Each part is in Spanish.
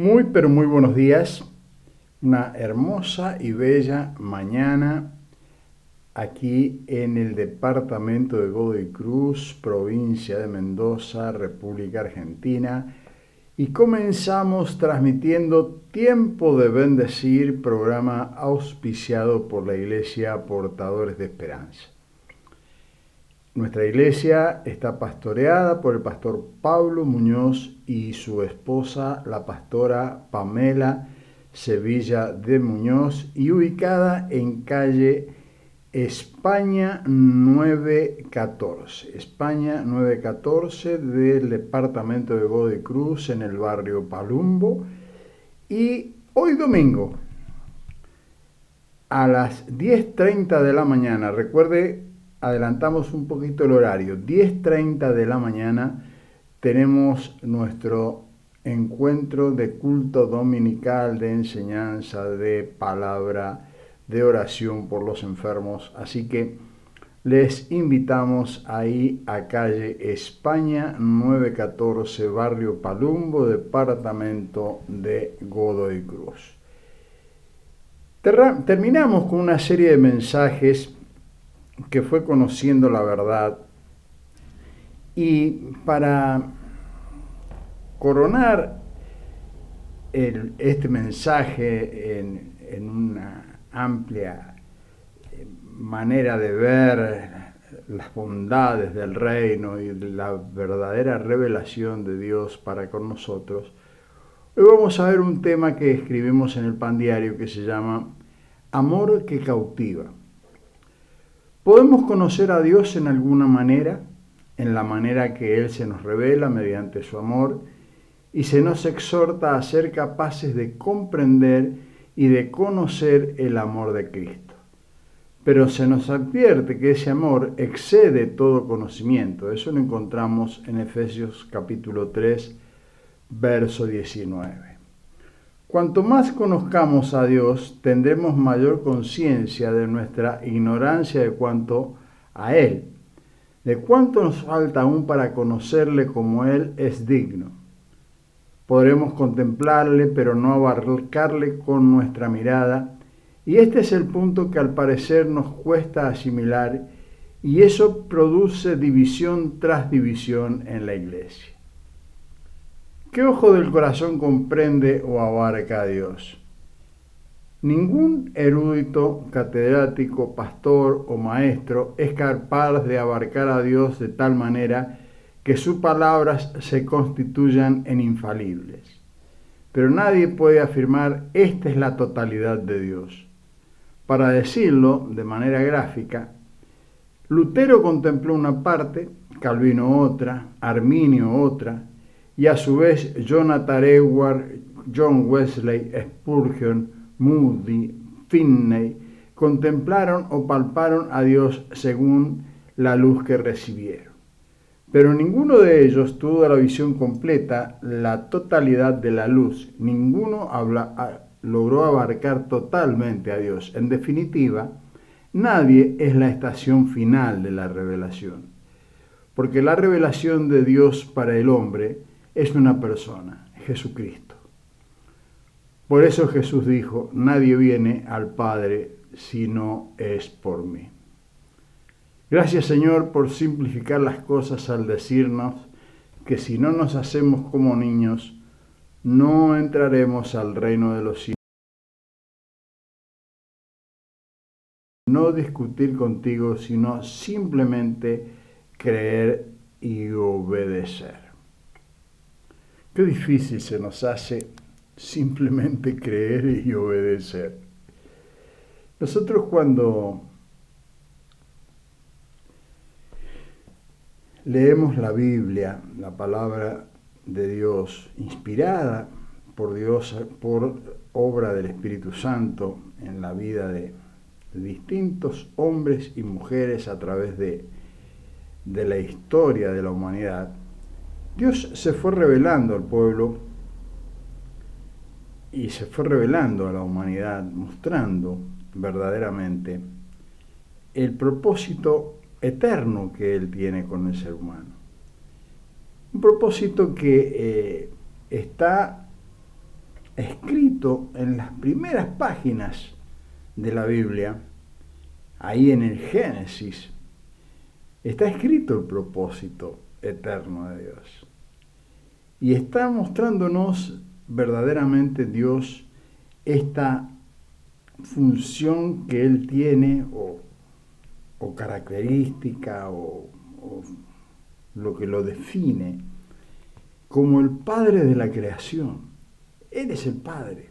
Muy, pero muy buenos días. Una hermosa y bella mañana aquí en el departamento de Godoy Cruz, provincia de Mendoza, República Argentina. Y comenzamos transmitiendo Tiempo de Bendecir, programa auspiciado por la Iglesia Portadores de Esperanza. Nuestra iglesia está pastoreada por el pastor Pablo Muñoz y su esposa, la pastora Pamela Sevilla de Muñoz, y ubicada en calle España 914. España 914 del departamento de Godoy Cruz, en el barrio Palumbo. Y hoy domingo, a las 10:30 de la mañana, recuerde, adelantamos un poquito el horario, 10:30 de la mañana tenemos nuestro encuentro de culto dominical, de enseñanza, de palabra, de oración por los enfermos. Así que les invitamos ahí a calle España 914, barrio Palumbo, departamento de Godoy Cruz. Terminamos con una serie de mensajes que fue conociendo la verdad, y para coronar este mensaje en una amplia manera de ver las bondades del reino y la verdadera revelación de Dios para con nosotros, hoy vamos a ver un tema que escribimos en el Pan Diario que se llama Amor que cautiva. ¿Podemos conocer a Dios en alguna manera? En la manera que Él se nos revela mediante su amor, y se nos exhorta a ser capaces de comprender y de conocer el amor de Cristo. Pero se nos advierte que ese amor excede todo conocimiento. Eso lo encontramos en Efesios capítulo 3, verso 19. Cuanto más conozcamos a Dios, tendremos mayor conciencia de nuestra ignorancia de cuanto a Él, de cuánto nos falta aún para conocerle como Él es digno. Podremos contemplarle, pero no abarcarle con nuestra mirada, y este es el punto que al parecer nos cuesta asimilar, y eso produce división tras división en la iglesia. ¿Qué ojo del corazón comprende o abarca a Dios? Ningún erudito, catedrático, pastor o maestro es capaz de abarcar a Dios de tal manera que sus palabras se constituyan en infalibles. Pero nadie puede afirmar esta es la totalidad de Dios. Para decirlo de manera gráfica, Lutero contempló una parte, Calvino otra, Arminio otra, y a su vez Jonathan Edwards, John Wesley, Spurgeon, Moody, Finney contemplaron o palparon a Dios según la luz que recibieron. Pero ninguno de ellos tuvo la visión completa, la totalidad de la luz. Ninguno logró abarcar totalmente a Dios. En definitiva, nadie es la estación final de la revelación, porque la revelación de Dios para el hombre es una persona, Jesucristo. Por eso Jesús dijo, nadie viene al Padre si no es por mí. Gracias, Señor, por simplificar las cosas al decirnos que si no nos hacemos como niños, no entraremos al reino de los cielos. No discutir contigo, sino simplemente creer y obedecer. Qué difícil se nos hace simplemente creer y obedecer. Nosotros cuando leemos la Biblia, la palabra de Dios, inspirada por Dios, por obra del Espíritu Santo en la vida de distintos hombres y mujeres a través de la historia de la humanidad, Dios se fue revelando al pueblo y se fue revelando a la humanidad, mostrando verdaderamente el propósito eterno que Él tiene con el ser humano. Un propósito que está escrito en las primeras páginas de la Biblia, ahí en el Génesis, está escrito el propósito eterno de Dios. Y está mostrándonos verdaderamente Dios esta función que Él tiene o característica o lo que lo define como el Padre de la creación. Él es el Padre,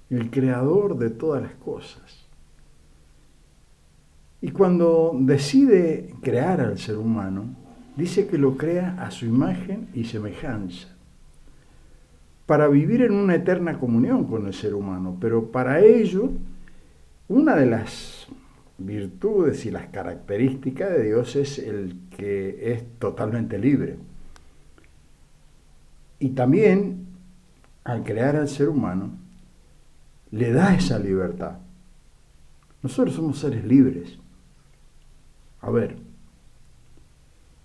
el creador de todas las cosas. Y cuando decide crear al ser humano, dice que lo crea a su imagen y semejanza, para vivir en una eterna comunión con el ser humano. Pero para ello, una de las virtudes y las características de Dios es el que es totalmente libre. Y también, al crear al ser humano, le da esa libertad. Nosotros somos seres libres. A ver,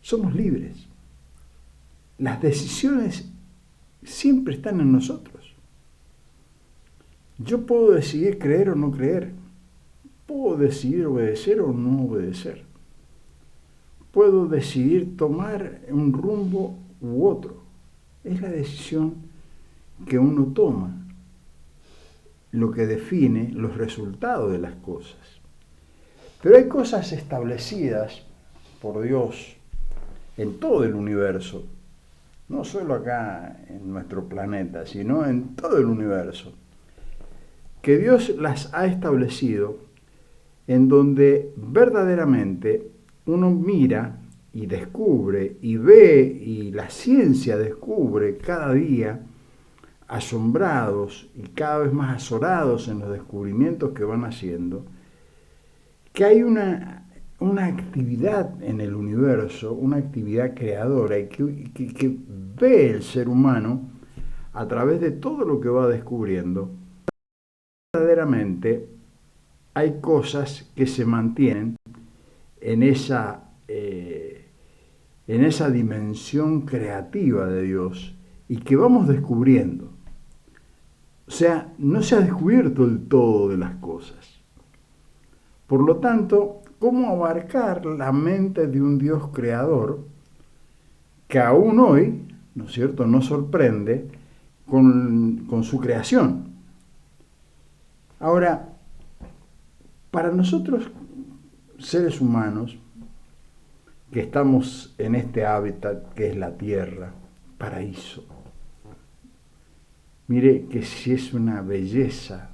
somos libres. Las decisiones siempre están en nosotros. Yo puedo decidir creer o no creer. Puedo decidir obedecer o no obedecer. Puedo decidir tomar un rumbo u otro. Es la decisión que uno toma lo que define los resultados de las cosas. Pero hay cosas establecidas por Dios en todo el universo, no solo acá en nuestro planeta, sino en todo el universo, que Dios las ha establecido en donde verdaderamente uno mira y descubre y ve, y la ciencia descubre cada día, asombrados y cada vez más azorados en los descubrimientos que van haciendo, que hay una actividad en el universo, una actividad creadora, y que ve el ser humano a través de todo lo que va descubriendo. Verdaderamente hay cosas que se mantienen en esa dimensión creativa de Dios y que vamos descubriendo. O sea, no se ha descubierto el todo de las cosas. Por lo tanto, ¿cómo abarcar la mente de un Dios creador que aún hoy, ¿no es cierto?, nos sorprende con su creación? Ahora, para nosotros, seres humanos, que estamos en este hábitat que es la Tierra, paraíso. Mire que si es una belleza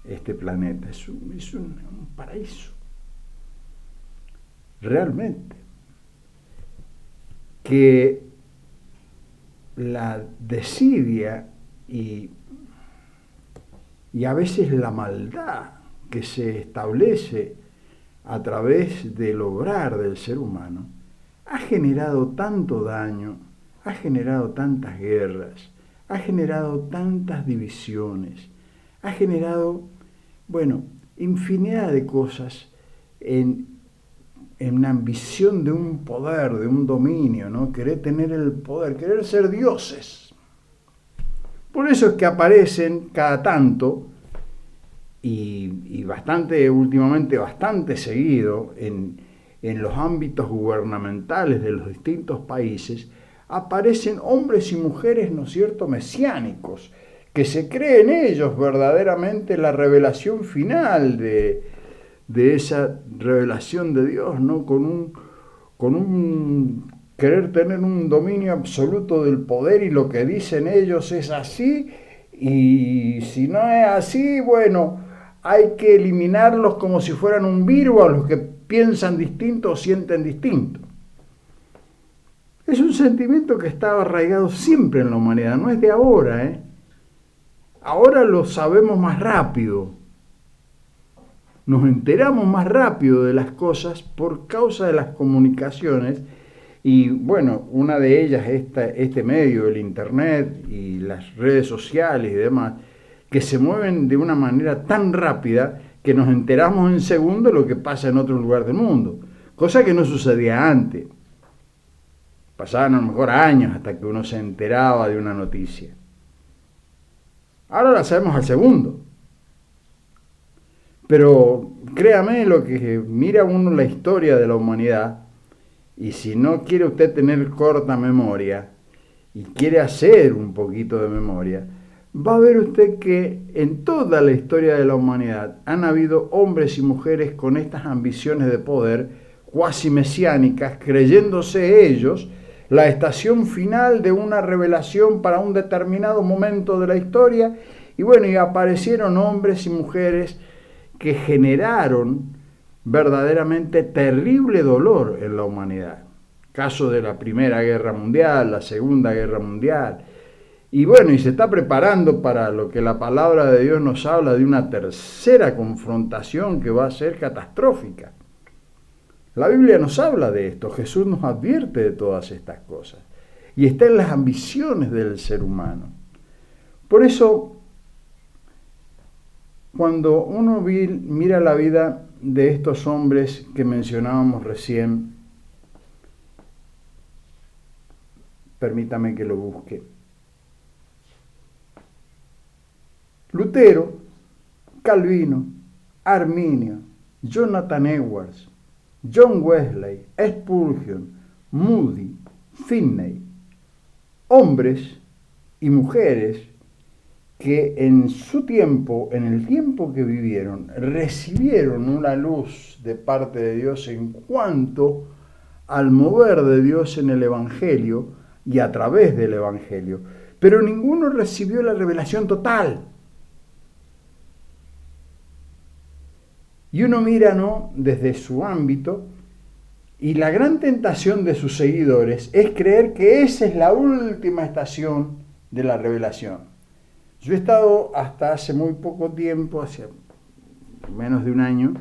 este planeta, es un paraíso. Realmente. Que la desidia y a veces la maldad que se establece a través del obrar del ser humano ha generado tanto daño, ha generado tantas guerras, ha generado tantas divisiones, ha generado, infinidad de cosas en una ambición de un poder, de un dominio, ¿no? Querer tener el poder, querer ser dioses. Por eso es que aparecen cada tanto, y últimamente bastante seguido, en los ámbitos gubernamentales de los distintos países, aparecen hombres y mujeres, ¿no es cierto?, mesiánicos, que se creen ellos verdaderamente la revelación final de esa revelación de Dios, ¿no? Con un querer tener un dominio absoluto del poder, y lo que dicen ellos es así, y si no es así, hay que eliminarlos como si fueran un virus a los que piensan distinto o sienten distinto. Es un sentimiento que estaba arraigado siempre en la humanidad, no es de ahora, ¿eh? Ahora lo sabemos más rápido. Nos enteramos más rápido de las cosas por causa de las comunicaciones, y una de ellas es este medio, el internet y las redes sociales y demás, que se mueven de una manera tan rápida que nos enteramos en segundos de lo que pasa en otro lugar del mundo, cosa que no sucedía antes. Pasaban a lo mejor años hasta que uno se enteraba de una noticia. Ahora la sabemos al segundo. Pero créame lo que mira uno la historia de la humanidad, y si no quiere usted tener corta memoria y quiere hacer un poquito de memoria, va a ver usted que en toda la historia de la humanidad han habido hombres y mujeres con estas ambiciones de poder cuasi mesiánicas, creyéndose ellos la estación final de una revelación para un determinado momento de la historia. Y bueno, y aparecieron hombres y mujeres que generaron verdaderamente terrible dolor en la humanidad. Caso de la Primera Guerra Mundial, la Segunda Guerra Mundial. Y bueno, y se está preparando para lo que la palabra de Dios nos habla de una tercera confrontación que va a ser catastrófica. La Biblia nos habla de esto, Jesús nos advierte de todas estas cosas. Y está en las ambiciones del ser humano. Por eso, cuando uno mira la vida de estos hombres que mencionábamos recién, permítame que lo busque. Lutero, Calvino, Arminio, Jonathan Edwards, John Wesley, Spurgeon, Moody, Finney, hombres y mujeres que en su tiempo, en el tiempo que vivieron, recibieron una luz de parte de Dios en cuanto al mover de Dios en el Evangelio y a través del Evangelio. Pero ninguno recibió la revelación total. Y uno mira, ¿no?, desde su ámbito, y la gran tentación de sus seguidores es creer que esa es la última estación de la revelación. Yo he estado hasta hace muy poco tiempo, hace menos de un año,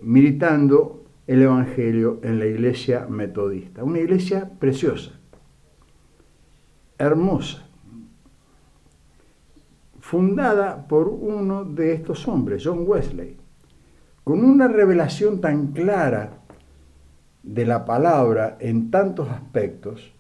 militando el Evangelio en la iglesia metodista. Una iglesia preciosa, hermosa, fundada por uno de estos hombres, John Wesley, con una revelación tan clara de la palabra en tantos aspectos,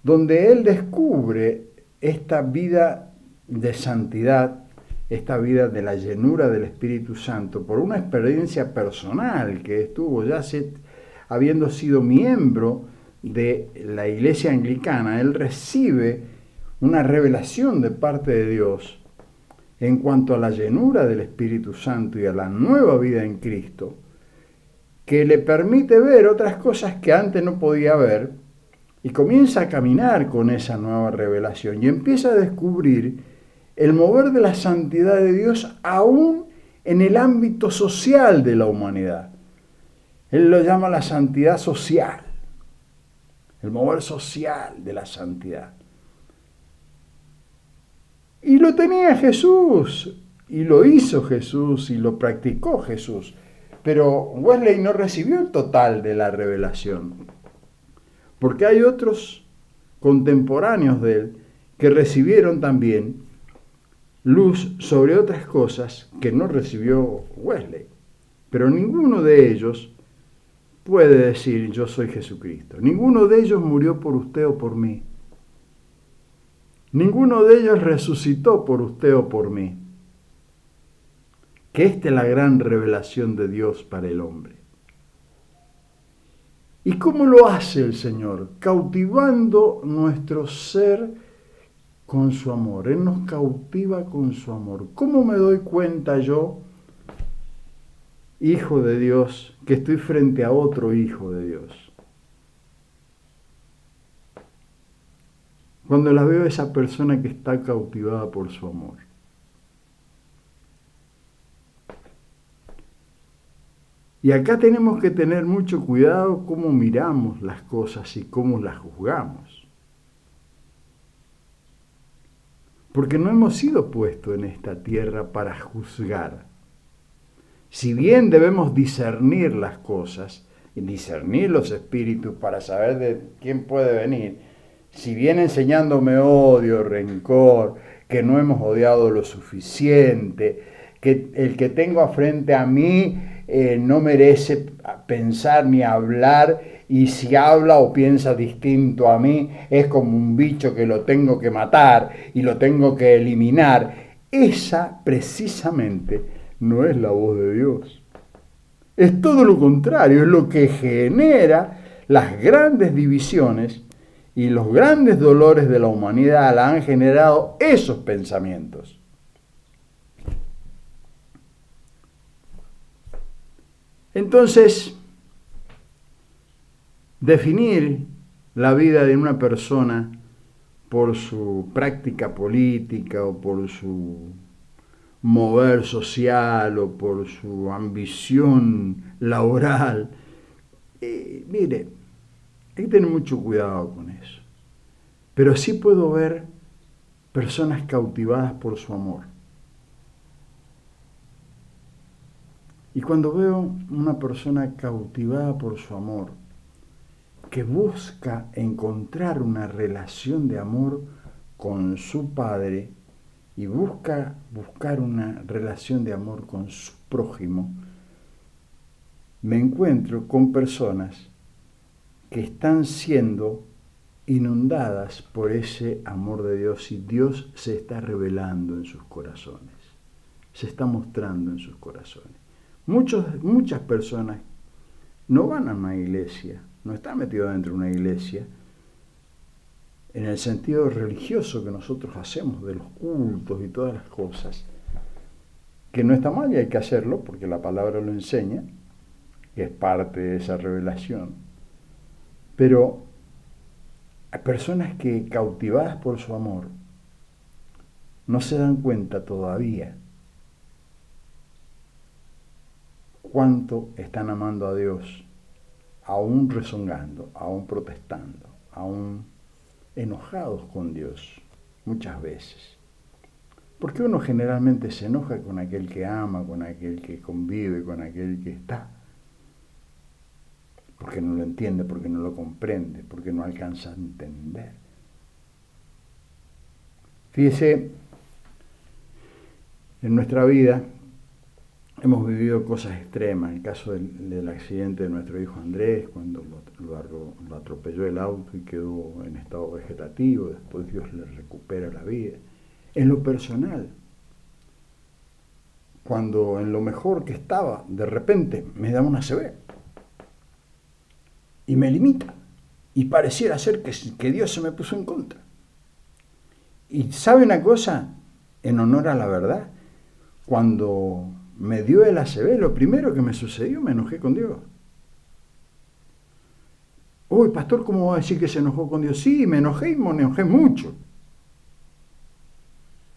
donde él descubre esta vida de santidad, esta vida de la llenura del Espíritu Santo, por una experiencia personal que estuvo ya habiendo sido miembro de la iglesia anglicana. Él recibe una revelación de parte de Dios en cuanto a la llenura del Espíritu Santo y a la nueva vida en Cristo, que le permite ver otras cosas que antes no podía ver, y comienza a caminar con esa nueva revelación y empieza a descubrir el mover de la santidad de Dios aún en el ámbito social de la humanidad. Él lo llama la santidad social, el mover social de la santidad. Y lo tenía Jesús, y lo hizo Jesús, y lo practicó Jesús. Pero Wesley no recibió el total de la revelación, porque hay otros contemporáneos de él que recibieron también luz sobre otras cosas que no recibió Wesley. Pero ninguno de ellos puede decir yo soy Jesucristo. Ninguno de ellos murió por usted o por mí. Ninguno de ellos resucitó por usted o por mí. Que esta es la gran revelación de Dios para el hombre. ¿Y cómo lo hace el Señor? Cautivando nuestro ser con su amor. Él nos cautiva con su amor. ¿Cómo me doy cuenta yo, hijo de Dios, que estoy frente a otro hijo de Dios? Cuando la veo a esa persona que está cautivada por su amor. Y acá tenemos que tener mucho cuidado cómo miramos las cosas y cómo las juzgamos. Porque no hemos sido puestos en esta tierra para juzgar. Si bien debemos discernir las cosas y discernir los espíritus para saber de quién puede venir, si bien enseñándome odio, rencor, que no hemos odiado lo suficiente, que el que tengo frente a mí no merece pensar ni hablar y si habla o piensa distinto a mí, es como un bicho que lo tengo que matar y lo tengo que eliminar. Esa precisamente no es la voz de Dios. Es todo lo contrario, es lo que genera las grandes divisiones y los grandes dolores de la humanidad la han generado esos pensamientos. Entonces, definir la vida de una persona por su práctica política o por su mover social o por su ambición laboral, mire, hay que tener mucho cuidado con eso. Pero sí puedo ver personas cautivadas por su amor. Y cuando veo una persona cautivada por su amor, que busca encontrar una relación de amor con su padre y buscar una relación de amor con su prójimo, me encuentro con personas que están siendo inundadas por ese amor de Dios y Dios se está revelando en sus corazones, se está mostrando en sus corazones. Muchas personas no van a una iglesia, no están metidos dentro de una iglesia, en el sentido religioso que nosotros hacemos de los cultos y todas las cosas, que no está mal y hay que hacerlo porque la palabra lo enseña, que es parte de esa revelación, pero hay personas que cautivadas por su amor no se dan cuenta todavía cuánto están amando a Dios, aún rezongando, aún protestando, aún enojados con Dios, muchas veces. Porque uno generalmente se enoja con aquel que ama, con aquel que convive, con aquel que está. Porque no lo entiende, porque no lo comprende, porque no alcanza a entender. Fíjese, en nuestra vida hemos vivido cosas extremas. El caso del accidente de nuestro hijo Andrés, cuando lo atropelló el auto y quedó en estado vegetativo, después Dios le recupera la vida. En lo personal, cuando en lo mejor que estaba, de repente me da una ACV y me limita. Y pareciera ser que Dios se me puso en contra. Y ¿sabe una cosa? En honor a la verdad, cuando me dio el ACV, lo primero que me sucedió, me enojé con Dios. Uy, pastor, ¿cómo va a decir que se enojó con Dios? Sí, me enojé y me enojé mucho.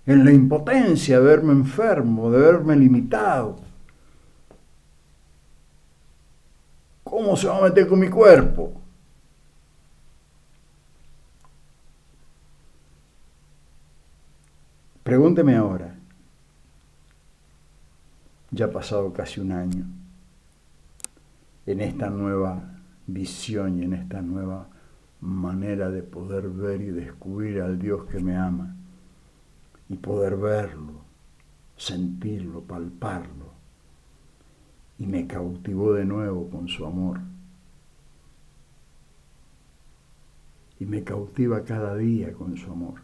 En la impotencia de verme enfermo, de verme limitado. ¿Cómo se va a meter con mi cuerpo? Pregúnteme ahora, ya ha pasado casi un año, en esta nueva visión y en esta nueva manera de poder ver y descubrir al Dios que me ama y poder verlo, sentirlo, palparlo, y me cautivó de nuevo con su amor y me cautiva cada día con su amor.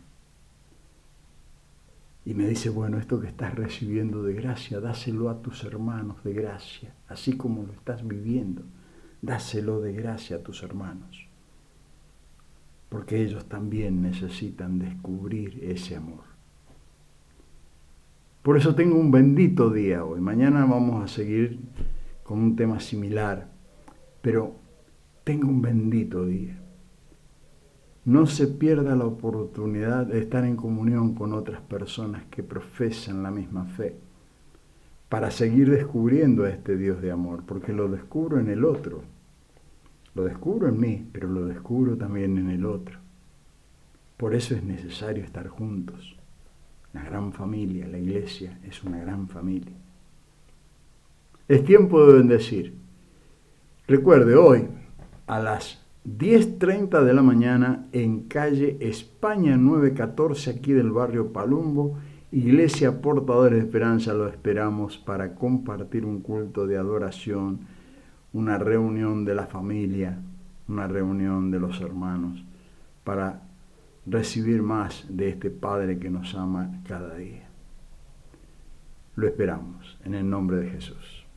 Y me dice, bueno, esto que estás recibiendo de gracia, dáselo a tus hermanos de gracia, así como lo estás viviendo, dáselo de gracia a tus hermanos, porque ellos también necesitan descubrir ese amor. Por eso tengo un bendito día hoy. Mañana vamos a seguir con un tema similar, pero tengo un bendito día. No se pierda la oportunidad de estar en comunión con otras personas que profesan la misma fe para seguir descubriendo a este Dios de amor, porque lo descubro en el otro. Lo descubro en mí, pero lo descubro también en el otro. Por eso es necesario estar juntos. La gran familia, la iglesia es una gran familia. Es tiempo de bendecir. Recuerde, hoy a las 10:30 de la mañana en calle España 914, aquí del barrio Palumbo, Iglesia Portadores de Esperanza. Lo esperamos para compartir un culto de adoración, una reunión de la familia una reunión de los hermanos para recibir más de este Padre que nos ama cada día. Lo esperamos en el nombre de Jesús.